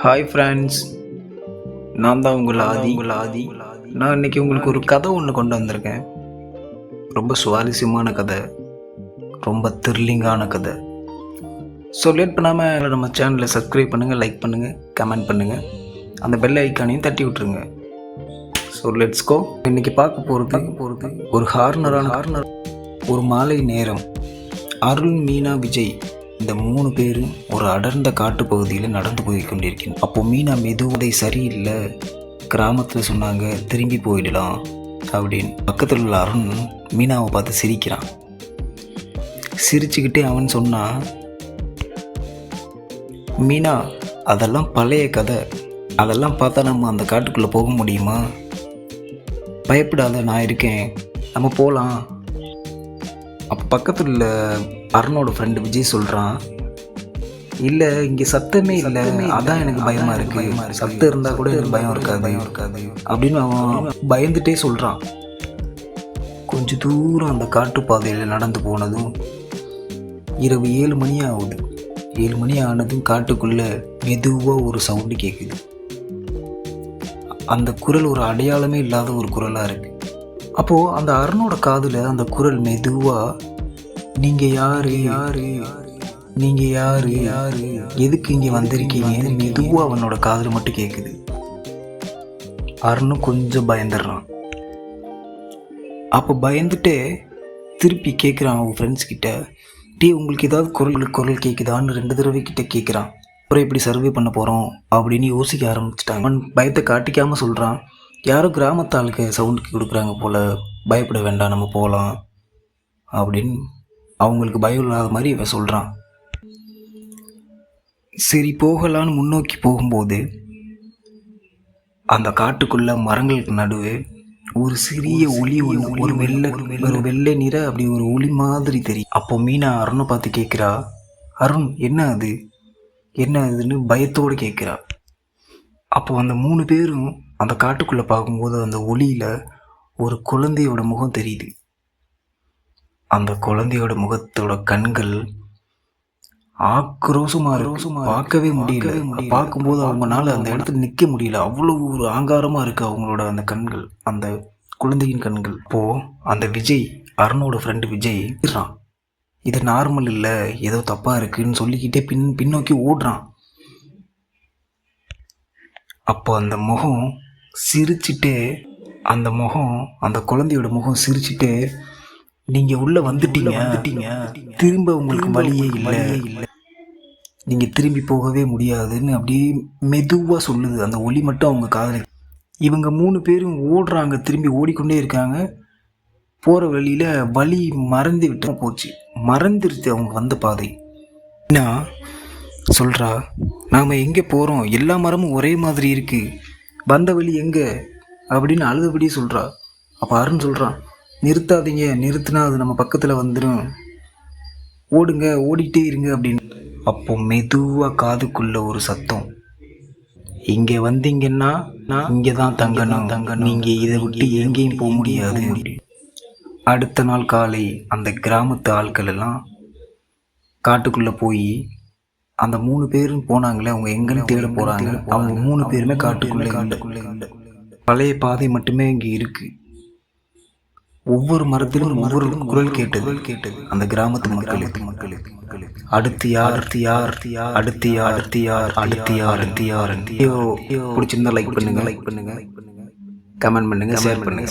Hi friends, நான் தான் உங்கள் ஆதி. நான் இன்றைக்கி உங்களுக்கு ஒரு கதை ஒன்று கொண்டு வந்திருக்கேன். ரொம்ப சுவாரஸ்யமான கதை, ரொம்ப த்ரில்லிங்கான கதை. ஸோ லேட் பண்ணாமல் நம்ம சேனலை சப்ஸ்கிரைப் பண்ணுங்கள், லைக் பண்ணுங்கள், கமெண்ட் பண்ணுங்கள், அந்த பெல் ஐக்கானையும் தட்டி விட்ருங்க. So let's go. இன்றைக்கி பார்க்க போகிறது ஒரு ஹார்னர். ஒரு மாலை நேரம். அருண், மீனா, விஜய் இந்த 3 பேரும் ஒரு அடர்ந்த காட்டுப்பகுதியில் நடந்து போய் கொண்டிருக்கணும். அப்போ மீனா மெதுவதை சரியில்லை, கிராமத்தில் சொன்னாங்க திரும்பி போயிடலாம் அப்படின்னு. பக்கத்தில் உள்ள அருண் மீனாவை பார்த்து சிரிக்கிறான். சிரிச்சுக்கிட்டே அவன் சொன்னான், மீனா அதெல்லாம் பழைய கதை, அதெல்லாம் பார்த்தா நம்ம அந்த காட்டுக்குள்ளே போக முடியுமா? பயப்படாத, நான் இருக்கேன், நம்ம போகலாம். அப்போ பக்கத்தில் உள்ள அருணோட ஃப்ரெண்டு விஜய் சொல்கிறான், இல்லை இங்கே சத்தமே இல்லை, அதான் எனக்கு பயமாக இருக்குது, சத்தம் இருந்தால் கூட எனக்கு பயம் இருக்காது அப்படின்னு அவன் பயந்துட்டே சொல்கிறான். கொஞ்சம் தூரம் அந்த காட்டுப்பாதையில் நடந்து போனதும் இரவு 7 மணி ஆகுது. 7 மணி ஆனதும் காட்டுக்குள்ளே மெதுவாக ஒரு சவுண்டு கேட்குது. அந்த குரல் ஒரு அடையாளமே இல்லாத ஒரு குரலாக இருக்குது. அப்போது அந்த அருணோட காதில் அந்த குரல் மெதுவாக, நீங்கள் யாரு, எதுக்கு இங்கே வந்திருக்கீங்கன்னு மெதுவாக அவனோட காதில் மட்டும் கேட்குது. அருணும் கொஞ்சம் பயந்துடுறான். அப்போ பயந்துட்டே திருப்பி கேட்குறான் அவன் ஃப்ரெண்ட்ஸ் கிட்ட, உங்களுக்கு ஏதாவது குரல் கேட்குதான்னு 2 தடவை கிட்ட கேட்குறான். அப்புறம் எப்படி சர்வே பண்ண போகிறோம் அப்படின்னு யோசிக்க ஆரம்பிச்சிட்டாங்க. அவன் பயத்தை காட்டிக்காமல் சொல்கிறான், யாரோ கிராமத்து ஆளுக்கு சவுண்டுக்கு கொடுக்குறாங்க போல், பயப்பட வேண்டாம், நம்ம போகலாம் அப்படின்னு அவங்களுக்கு பயம் இல்லாத மாதிரி இவன் சொல்கிறான். சரி போகலான்னு முன்னோக்கி போகும்போது அந்த காட்டுக்குள்ளே மரங்களுக்கு நடுவே ஒரு சிறிய ஒளி ஒன்று, ஒரு வெள்ளை நிற அப்படி ஒரு ஒளி மாதிரி தெரியும். அப்போ மீனா அருணை பார்த்து கேட்குறா, அருண் என்ன அதுன்னு பயத்தோடு கேட்குறா. அப்போ அந்த 3 பேரும் அந்த காட்டுக்குள்ளே பார்க்கும்போது அந்த ஒளியில் ஒரு குழந்தையோட முகம் தெரியுது. அந்த குழந்தையோட முகத்தோட கண்கள் ஆக்ரோஷமாக பார்க்கவே முடியல. பார்க்கும்போது அவங்களால அந்த இடத்துல நிற்க முடியல, அவ்வளோ ஒரு ஆங்காரமாக இருக்குது அவங்களோட அந்த கண்கள், அந்த குழந்தையின் கண்கள். அப்போது அந்த விஜய், அருணோட ஃப்ரெண்டு விஜய் இருறான், இது நார்மல் இல்லை, ஏதோ தப்பாக இருக்குதுன்னு சொல்லிக்கிட்டே பின்னோக்கி ஓடுறான். அப்போ அந்த முகம் சிரிச்சிட்டே, அந்த குழந்தையோட முகம் சிரிச்சிட்டே, நீங்கள் உள்ளே வந்துட்டீங்க, திரும்ப உங்களுக்கு வழியே இல்லை, நீங்கள் திரும்பி போகவே முடியாதுன்னு அப்படியே மெதுவாக சொல்லுது. அந்த ஒளி மட்டும் அவங்க காதில். இவங்க 3 பேரும் ஓடுறாங்க, திரும்பி ஓடிக்கொண்டே இருக்காங்க. போகிற வழியில் வழி மறந்துருச்சு அவங்க வந்த பாதை. என்ன சொல்கிறா, நாம் எங்கே போகிறோம், எல்லா மரமும் ஒரே மாதிரி இருக்குது, வந்த வழி எங்கே அப்படின்னு அழுதபடி சொல்கிறா. அப்போ அருண் சொல்கிறான், நிறுத்தாதீங்க, நிறுத்தினா அது நம்ம பக்கத்தில் வந்துடும், ஓடுங்க, ஓடிட்டே இருங்க அப்படின்னு. அப்போ மெதுவாக காதுக்குள்ள ஒரு சத்தம், இங்கே வந்தீங்கன்னா இங்கே தான் தங்கணும், நீங்கள் இதை விட்டு எங்கேயும் போக முடியாது. அடுத்த நாள் காலை அந்த கிராமத்து ஆட்கள் எல்லாம் காட்டுக்குள்ளே போய் அந்த 3 பேரும் போனாங்களே, அவங்க எங்கன்னு தேட போகிறாங்க. அவங்க 3 பேருமே காட்டுக்குள்ளே இல்லை. பழைய பாதை மட்டுமே இங்கே இருக்குது. ஒவ்வொரு மரத்திலும் ஒவ்வொரு குரல் கேட்டது அந்த கிராமத்து மக்களுக்கு. அடுத்து யார், பிடிச்சிருந்தா லைக் பண்ணுங்க, கமெண்ட் பண்ணுங்க, ஷேர் பண்ணுங்க.